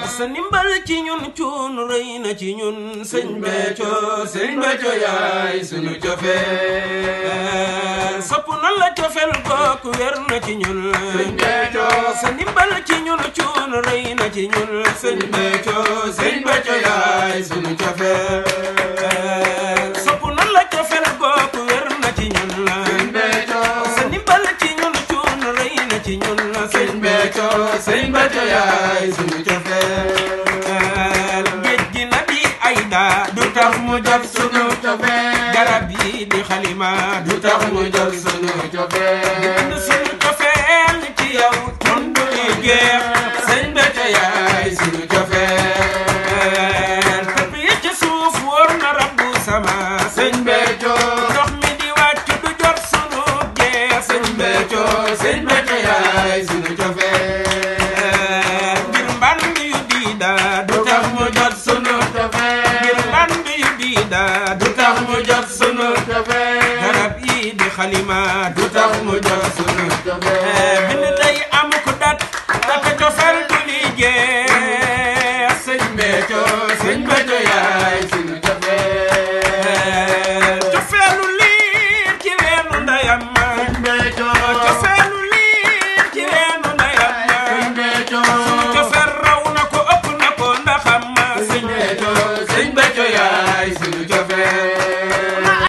sa ndimbal ci ñun cuun rëy na ci ñun sëñ Béthio yaay sunu cofeel sopp na la cofeel gooku wér na ci ñun sëñ Béthio sa ndimbal ci ñun cuun rëy na ci ñun sëñ Béthio yaay sunu cofeel sopp na la cofeel gooku wér na ci ñun sëñ Béthio sa ndimbal ci ñun cuun rëy na ci ñun sëñ Béthio yaay sunu cofeel géej gi na di ay daa du tax mu jot sunu cofeel garab yi di xalima du tax mu jot sunu cofeel sunu cofeel ci yow kon du jeex sëñ Béthio yaay sunu cofeel tëpp yi ci suuf wóor na rabbu sama sëñ Béthio ndox mi di wàcc du jot sunu jeex sëñ Béthio yaay sunu cofeel ngir mband yu diida du tax mu jot sunu cofeel ngir mband yu diida du tax mu jot sunu cofeel garab yi di xalima du tax mu jot sunu cofeel